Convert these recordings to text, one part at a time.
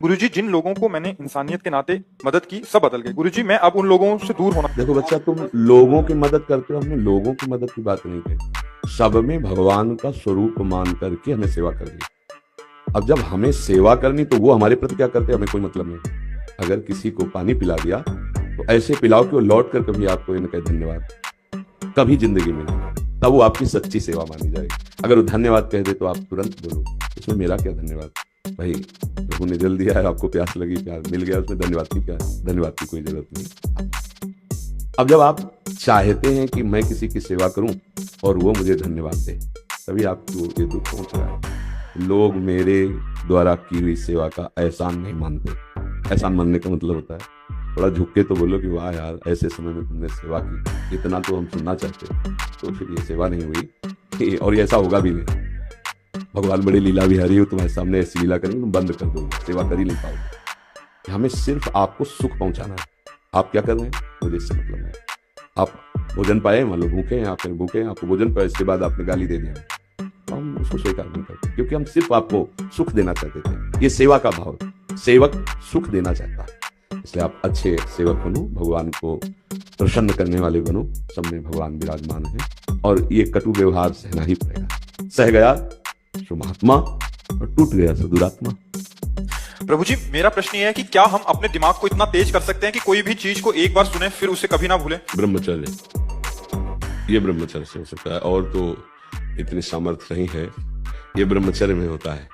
गुरुजी, जिन लोगों को मैंने इंसानियत के नाते मदद की सब बदल गए। गुरुजी, मैं अब उन लोगों से दूर होना। देखो बच्चा, तुम लोगों की मदद करते हो, हमने लोगों की मदद की बात नहीं कही। सब में भगवान का स्वरूप मान करके हमें सेवा करनी। अब जब हमें सेवा करनी तो वो हमारे प्रति क्या करते हैं हमें कोई मतलब नहीं। अगर किसी को पानी पिला दिया तो ऐसे पिलाओ कि वो लौट कर कभी आपको ये न कहे धन्यवाद, कभी जिंदगी में नहीं। तब वो आपकी सच्ची सेवा मानी जाएगी। अगर वो धन्यवाद कह दे तो आप तुरंत बोलो इसमें मेरा क्या धन्यवाद, भाई प्रभु ने जल दिया है, आपको प्यास लगी, प्यार मिल गया, उसमें धन्यवाद की क्या, धन्यवाद की कोई जरूरत नहीं। अब जब आप चाहते हैं कि मैं किसी की सेवा करूं और वो मुझे धन्यवाद दे, तभी आपको ये दुख पहुंच रहा है। लोग मेरे द्वारा की हुई सेवा का एहसान नहीं मानते। एहसान मानने का मतलब होता है थोड़ा झुक के तो बोलो कि वाह यार, ऐसे समय में तुमने सेवा की, इतना तो हम सुनना चाहते हैं। तो फिर ये सेवा नहीं हुई और ऐसा होगा भी नहीं। भगवान बड़ी लीला बिहारी हो, तुम्हारे सामने ऐसी लीला करेंगे तुम बंद कर दोगे, सेवा कर ही नहीं पाओगे। हमें सिर्फ आपको सुख पहुंचाना है। आप क्या कर रहे हैं मुझे इससे मतलब है। आप भोजन पाए, मान लो भूखे हैं, आपने भूखे हैं, आपको भोजन पाए, इसके बाद आपने गाली दे दिया, हम उसको स्वीकार नहीं करते, क्योंकि हम सिर्फ आपको सुख देना चाहते थे। ये सेवा का भाव, सेवक सुख देना चाहता है, इसलिए आप अच्छे सेवक बनो, भगवान को प्रसन्न करने वाले बनो। सब में भगवान विराजमान है और ये कटु व्यवहार सहना ही पड़ेगा। सह गया सो महात्मा और टूट गया सो दुरात्मा। प्रभु जी, मेरा प्रश्न ये है कि क्या हम अपने दिमाग को इतना तेज कर सकते हैं कि कोई भी चीज को एक बार सुने फिर उसे कभी ना भूलें? ब्रह्मचर्य, ये ब्रह्मचर्य से हो सकता है, और तो इतनी सामर्थ्य नहीं है। ये ब्रह्मचर्य में होता है।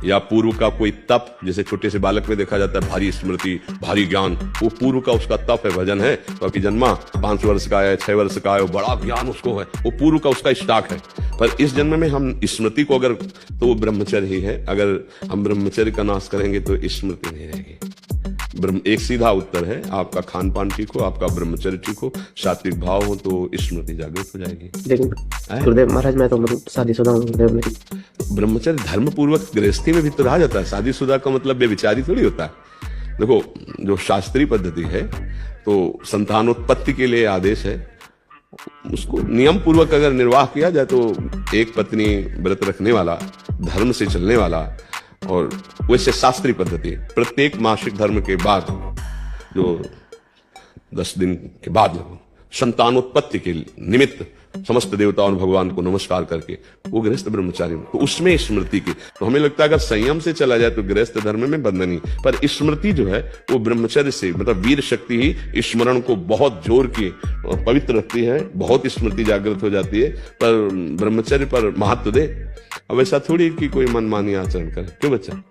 या पूर्व का कोई तप, जैसे छोटे से बालक में देखा जाता है भारी स्मृति, भारी ज्ञान, वो पूर्व का उसका तप है, भजन है। तो अभी जन्मा 5 वर्ष का है, 6 वर्ष का है, वो बड़ा ज्ञान उसको है, वो पूर्व का उसका स्टॉक है। पर इस जन्म में हम स्मृति को अगर, तो वो ब्रह्मचर्य ही है। अगर हम ब्रह्मचर्य का नाश करेंगे तो स्मृति नहीं रहेगी। एक सीधा उत्तर है, आपका खान पान ठीक हो, आपका ब्रह्मचर्य ठीक हो, सात्विक भाव हो, तो स्मृति जागृत हो जाएगी। लेकिन गुरुदेव महाराज, मैं तो मतलब शादीशुदा हूँ गुरुदेव। मेरी ब्रह्मचर्य धर्म पूर्वक गृहस्थी में भी तो रहा जाता है। शादीशुदा का मतलब बेविचारी थोड़ी होता है। देखो, जो शास्त्रीय पद्धति है तो संतानोत्पत्ति के लिए आदेश है, उसको नियम पूर्वक अगर निर्वाह किया जाए तो एक पत्नी व्रत रखने वाला, धर्म से चलने वाला, और वैसे शास्त्रीय पद्धति प्रत्येक मासिक धर्म के बाद जो 10 दिन के बाद संतानोत्पत्ति के निमित्त समस्त देवताओं और भगवान को नमस्कार करके वो गृहस्थ ब्रह्मचारी, तो उसमें स्मृति की, तो हमें लगता है अगर संयम से चला जाए तो गृहस्थ धर्म में बंधनी, पर स्मृति जो है वो ब्रह्मचर्य से, मतलब वीर शक्ति ही स्मरण को बहुत जोर की पवित्र रखती है, बहुत स्मृति जागृत हो जाती है। पर ब्रह्मचर्य पर महत्व दे। अब ऐसा थोड़ी कि कोई मनमानी आचरण करे, क्यों बच्चा?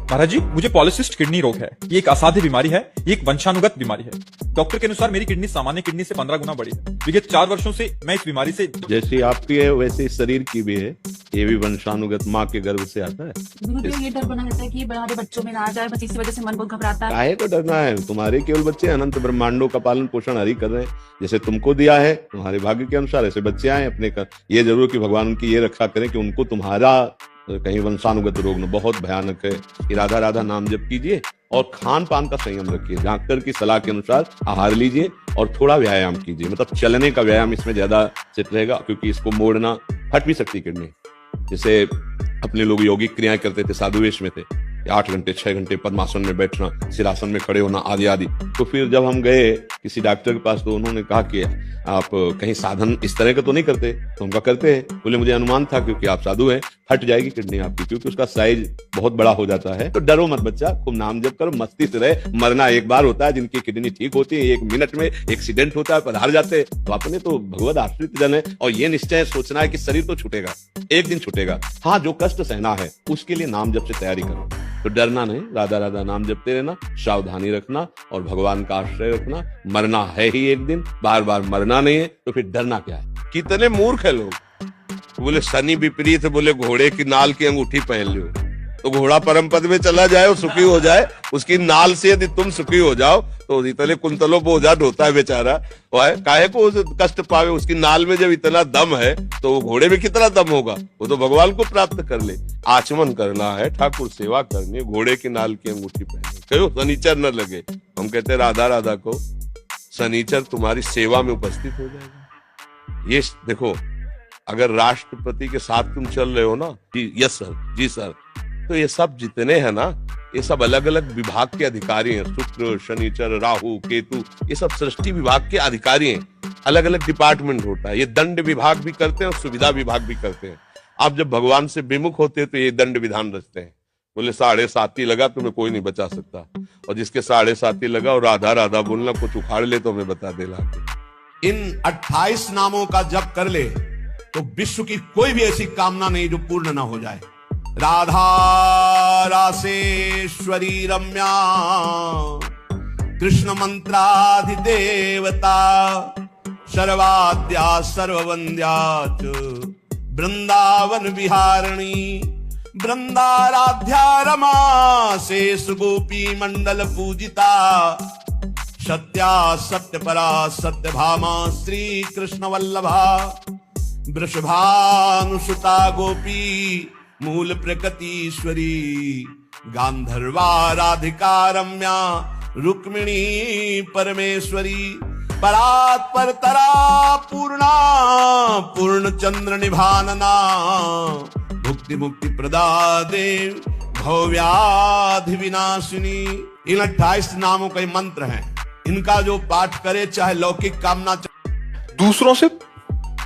महाराज जी, मुझे पॉलिसिस्ट किडनी रोग है। ये एक असाध्य बीमारी है, ये एक वंशानुगत बीमारी है। डॉक्टर के अनुसार मेरी किडनी सामान्य किडनी से 15 गुना बड़ी है। विगत 4 वर्षों से मैं इस बीमारी से, जैसी आपकी है वैसे शरीर की भी है, ये भी वंशानुगत माँ के गर्भ से आता है। गुरुदेव, ये डर बना रहता है कि हमारे बच्चों में ना आ जाए, बस इसी वजह से मन बहुत घबराता है। काहे को डरना है? तुम्हारे केवल बच्चे अनंत ब्रह्मांडों का पालन पोषण हरि कर रहे हैं। जैसे तुमको दिया है तुम्हारे भाग्य के अनुसार ऐसे बच्चे आए अपने कर। ये जरूर कि भगवान उनकी ये रक्षा करें कि उनको तुम्हारा कहीं वंशानुगत रोग न, बहुत भयानक है। राधा राधा नाम जप कीजिए और खान पान का संयम रखिए, डॉक्टर की सलाह के अनुसार आहार लीजिए और थोड़ा व्यायाम कीजिए, मतलब चलने का व्यायाम इसमें ज्यादा चित रहेगा, क्योंकि इसको मोड़ना, फट भी सकती किडनी। जैसे अपने लोग यौगिक क्रियाएं करते थे, साधु वेश में थे, 8 घंटे 6 घंटे पद्मासन में बैठना, सिरासन में खड़े होना आदि आदि। तो फिर जब हम गए किसी डॉक्टर के पास तो उन्होंने कहा कि आप कहीं साधन इस तरह का तो नहीं करते? तो उनका करते हैं। बोले मुझे अनुमान था क्योंकि आप साधु हैं, फट जाएगी किडनी आपकी, क्योंकि उसका साइज बहुत बड़ा हो जाता है। तो डरो मत बच्चा, खूब नाम जप करो, मस्ती से रहे। मरना एक बार होता है, जिनकी किडनी ठीक होती है 1 मिनट में एक्सीडेंट होता है, पधार जाते हैं। तो अपने तो भगवत आश्रित जन है, और ये निश्चय सोचना है कि शरीर तो छूटेगा, एक दिन छूटेगा। हाँ, जो कष्ट सहना है उसके लिए नाम जप से तैयारी करो। तो डरना नहीं, राधा राधा नाम जपते रहना, सावधानी रखना और भगवान का आश्रय रखना। मरना है ही एक दिन, बार बार मरना नहीं है, तो फिर डरना क्या है? कितने मूर्ख है लोग। बोले शनि विपरीत, बोले घोड़े की नाल की अंगूठी पहन लो तो घोड़ा परम पद में चला जाए और सुखी हो जाए। उसकी नाल से यदि तुम सुखी हो जाओ तो इतने कुंतलों बोझा ढोता है बेचारा, काहे को कष्ट पावे? उसकी नाल में जब इतना दम है तो वो घोड़े में कितना दम होगा? वो तो भगवान को प्राप्त कर ले। आचमन करना है, ठाकुर सेवा करनी है, घोड़े की नाल की अंगूठी पहने, कहो शनिचर न लगे। हम कहते राधा राधा को शनिचर तुम्हारी सेवा में उपस्थित हो जाएगा। ये देखो, अगर राष्ट्रपति के साथ तुम चल रहे हो ना, यस सर, जी सर, तो ये सब जितने हैं ना, ये सब अलग अलग विभाग के अधिकारी हैं। शुक्र, शनिचर, राहु, केतु, ये सब सृष्टि विभाग के अधिकारी हैं। अलग अलग डिपार्टमेंट होता है। ये दंड विभाग भी करते हैं और सुविधा विभाग भी करते हैं। आप जब भगवान से विमुख होते हैं तो ये दंड विधान रचते हैं। बोले 7.5 लगा, तुम्हें कोई नहीं बचा सकता, और जिसके 7.5 लगा और राधा राधा बोलना कुछ उखाड़ ले तो हमें बता दे लाके। इन 28 नामों का जप कर ले तो विश्व की कोई भी ऐसी कामना नहीं जो पूर्ण ना हो जाए। राधा रासेश्वरी रम्या, कृष्ण मंत्राधिदेवता, सर्वाद्या सर्ववंद्या च, वृंदावन विहारिणी, वृंदाराध्या रमा, शेष गोपी मंडल पूजिता, सत्या सत्यपरा सत्यभामा, श्री कृष्ण वल्लभा, वृषभानुसुता गोपी, मूल प्रकृतीश्वरी, गांधर्वा राधिका रम्या, रुक्मिणी परमेश्वरी, परात्परतरा पूर्णा, पूर्ण चंद्र निभानना, भुक्ति मुक्ति प्रदा देव, भव्याधि विनाशिनी। इन 28 नामों का मंत्र है। इनका जो पाठ करे चाहे लौकिक कामना, दूसरों से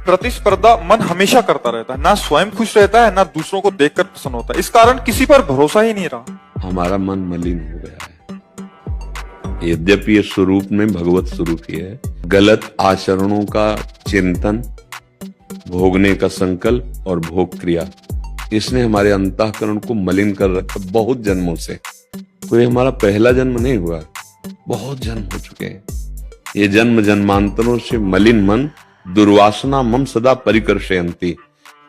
प्रतिस्पर्धा मन हमेशा करता रहता है, ना स्वयं खुश रहता है, ना दूसरों को देखकर प्रसन्न होता है। इस कारण किसी पर भरोसा ही नहीं रहा। हमारा मन मलिन हो गया है। यद्यपि ये स्वरूप में भगवत स्वरूप ही है। गलत आचरणों का चिंतन, भोगने का संकल्प और भोग क्रिया, इसने हमारे अंतःकरण को मलिन कर रखा बहुत जन्मों से। कोई हमारा पहला जन्म नहीं हुआ, बहुत जन्म हो चुके हैं। ये जन्म जन्मांतरों से मलिन मन दुर्वासना मम सदा परिकर्षयन्ति,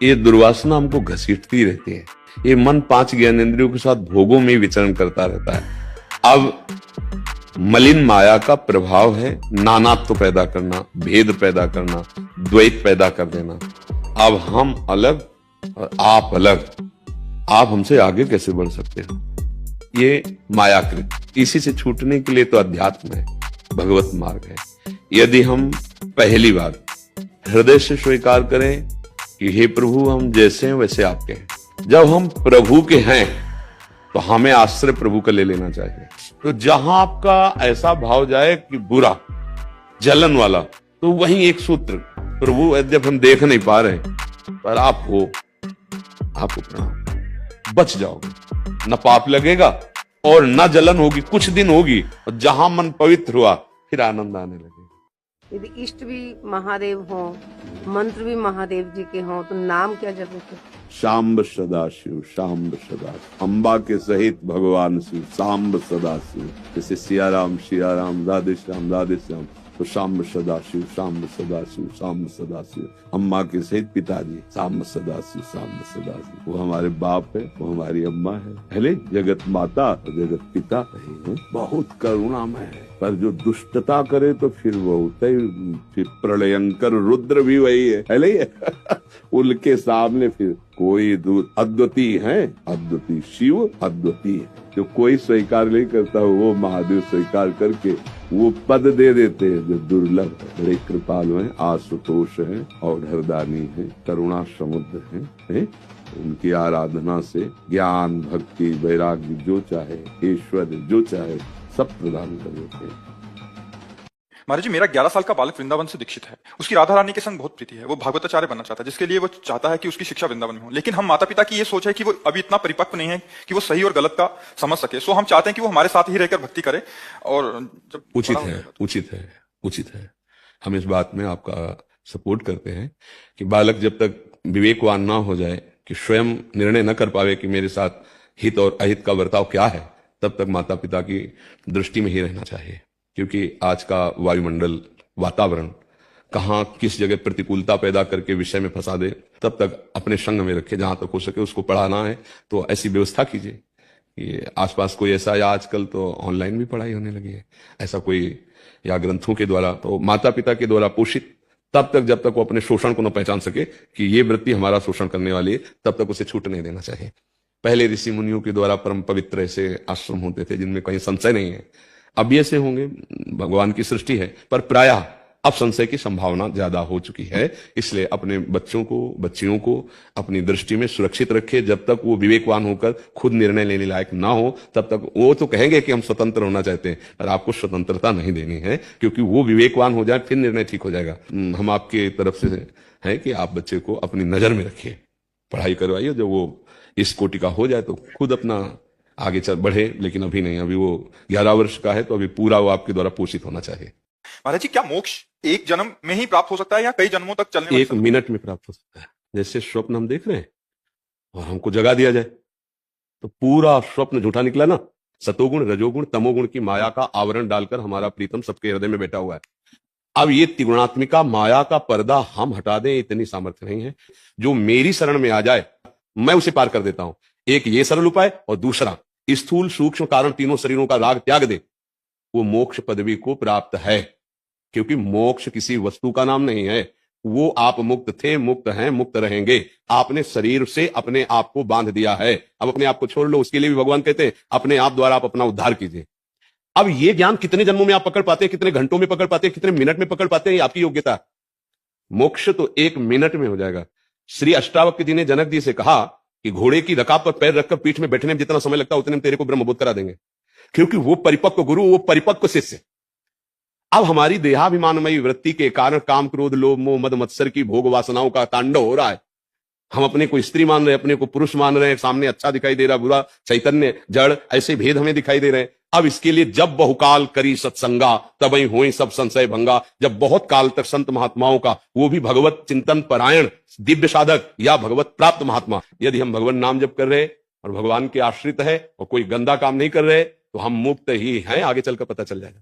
ये दुर्वासना हमको घसीटती रहती है। ये मन 5 ज्ञानेंद्रियों के साथ भोगों में विचरण करता रहता है। अब मलिन माया का प्रभाव है नानात्व पैदा करना, भेद पैदा करना, द्वैत पैदा कर देना। अब हम अलग और आप अलग, आप हमसे आगे कैसे बढ़ सकते हो? ये मायाकृत। इसी से छूटने के लिए तो अध्यात्म है, भगवत मार्ग है। यदि हम पहली बार हृदय से स्वीकार करें कि हे प्रभु, हम जैसे हैं वैसे आपके हैं। जब हम प्रभु के हैं तो हमें आश्रय प्रभु का ले लेना चाहिए। तो जहां आपका ऐसा भाव जाए कि बुरा, जलन वाला, तो वहीं एक सूत्र, प्रभु यद्यप हम देख नहीं पा रहे पर आप हो, आपको प्रणाम, बच जाओगे, न पाप लगेगा और न जलन होगी। कुछ दिन होगी और जहां मन पवित्र हुआ फिर आनंद आने लगेगा। यदि इष्ट भी महादेव हो, मंत्र भी महादेव जी के हों, तो नाम क्या जपोगे? शाम्ब सदाशिव, शाम्ब सदाशिव, अम्बा के सहित भगवान शिव, शाम्ब सदाशिव। जैसे सियाराम सियाराम, राधे श्याम राधे श्याम, तो शाम्ब सदाशिव, शाम्ब सदाशिव, शाम्ब सदाशिव। अम्मा के सहित पिताजी, शाम्ब सदाशिव, शाम्ब सदाशिव। वो हमारे बाप है, वो हमारी अम्मा है, पहले जगत माता जगत पिता है। बहुत करुणामय है, पर जो दुष्टता करे तो फिर वो होता ही, फिर प्रलयंकर रुद्र भी वही है ही है। उनके सामने फिर कोई अद्वितीय है, अद्वितीय शिव अद्वितीय है। जो कोई स्वीकार नहीं करता वो महादेव स्वीकार करके वो पद दे देते हैं जो दुर्लभ है। बड़े कृपालु हैं, आशुतोष है और हरदानी है, करुणा समुद्र है। उनकी आराधना से ज्ञान, भक्ति, वैराग्य जो चाहे, ऐश्वर्य जो चाहे, सब प्रदान कर देते हैं। महाराज जी, मेरा 11 साल का बालक वृंदावन से दीक्षित है। उसकी राधा रानी के संग बहुत प्रीति है। वो भागवताचार्य बनना चाहता है, जिसके लिए वो चाहता है कि उसकी शिक्षा वृंदावन में हो। लेकिन हम माता पिता की ये सोच है कि वो अभी इतना परिपक्व नहीं है कि वो सही और गलत का समझ सके। सो हम चाहते हैं कि वो हमारे साथ ही रहकर भक्ति करे। और जब उचित है, उचित है, उचित है। हम इस बात में आपका सपोर्ट करते हैं कि बालक जब तक विवेकवान ना हो जाए कि स्वयं निर्णय न कर पावे कि मेरे साथ हित और अहित का बर्ताव क्या है, तब तक माता पिता की दृष्टि में ही रहना चाहिए। क्योंकि आज का वायुमंडल, वातावरण कहाँ किस जगह प्रतिकूलता पैदा करके विषय में फंसा दे, तब तक अपने संग में रखे। जहां तक हो सके उसको पढ़ाना है तो ऐसी व्यवस्था कीजिए कि आसपास कोई ऐसा, या आजकल तो ऑनलाइन भी पढ़ाई होने लगी है, ऐसा कोई, या ग्रंथों के द्वारा, तो माता पिता के द्वारा पोषित, तब तक जब तक वो अपने शोषण को न पहचान सके कि ये वृत्ति हमारा शोषण करने वाली है, तब तक उसे छूट नहीं देना चाहिए। पहले ऋषि मुनियों के द्वारा परम पवित्र ऐसे आश्रम होते थे जिनमें कहीं संशय नहीं है। अब ये से होंगे, भगवान की सृष्टि है, पर प्रायः अब संशय की संभावना ज्यादा हो चुकी है। इसलिए अपने बच्चों को, बच्चियों को अपनी दृष्टि में सुरक्षित रखिए। जब तक वो विवेकवान होकर खुद निर्णय लेने लायक ना हो, तब तक वो तो कहेंगे कि हम स्वतंत्र होना चाहते हैं, पर आपको स्वतंत्रता नहीं देनी है, क्योंकि वो विवेकवान हो जाए फिर निर्णय ठीक हो जाएगा। हम आपके तरफ से है कि आप बच्चे को अपनी नजर में रखिए, पढ़ाई करवाइए। जब वो इस कोटि का हो जाए तो खुद अपना आगे चल बढ़े, लेकिन अभी नहीं। अभी वो 11 वर्ष का है, तो अभी पूरा वो आपके द्वारा पोषित होना चाहिए। महाराज जी, क्या मोक्ष एक जन्म में ही प्राप्त हो सकता है या कई जन्मों तक चलने वाली एक मिनट में प्राप्त हो सकता है। जैसे स्वप्न हम देख रहे हैं और हमको जगा दिया जाए तो पूरा स्वप्न झूठा निकला ना। सतोगुण, रजोगुण, तमोगुण की माया का आवरण डालकर हमारा प्रीतम सबके हृदय में बैठा हुआ है। अब ये त्रिगुणात्मिका माया का पर्दा हम हटा दें, इतनी सामर्थ्य नहीं है। जो मेरी शरण में आ जाए मैं उसे पार कर देता हूं। एक ये सरल उपाय, और दूसरा स्थूल सूक्ष्म कारण तीनों शरीरों का राग त्याग दे, वो मोक्ष पदवी को प्राप्त है। क्योंकि मोक्ष किसी वस्तु का नाम नहीं है। वो आप मुक्त थे, मुक्त हैं, मुक्त रहेंगे। आपने शरीर से अपने आप को बांध दिया है, अब अपने आप को छोड़ लो। उसके लिए भी भगवान कहते हैं अपने आप द्वारा आप अपना उद्धार कीजिए। अब ये ज्ञान कितने जन्मों में आप पकड़ पाते हैं, कितने घंटों में पकड़ पाते हैं, कितने मिनट में पकड़ पाते हैं, ये आपकी योग्यता। मोक्ष तो 1 मिनट में हो जाएगा। श्री अष्टावक्र जी ने जनक जी से कहा कि घोड़े की रकाब पर पैर रखकर पीठ में बैठने में जितना समय लगता है उतने में तेरे को ब्रह्मबोध करा देंगे। क्योंकि वो परिपक्व गुरु, वो परिपक्व शिष्य। अब हमारी देहाभिमानमयी वृत्ति के कारण काम, क्रोध, लोभ, मोह, मद, मत्सर की भोग वासनाओं का तांडव हो रहा है। हम अपने को स्त्री मान रहे हैं, अपने को पुरुष मान रहे हैं, सामने अच्छा दिखाई दे रहा, बुरा, चैतन्य, जड़, ऐसे भेद हमें दिखाई दे रहे हैं। अब इसके लिए जब बहुकाल करी सत्संगा तबई होई सब संशय भंगा। जब बहुत काल तक संत महात्माओं का, वो भी भगवत चिंतन परायण दिव्य साधक या भगवत प्राप्त महात्मा, यदि हम भगवान नाम जप कर रहे और भगवान के आश्रित है और कोई गंदा काम नहीं कर रहे, तो हम मुक्त ही हैं। आगे चलकर पता चल जाएगा।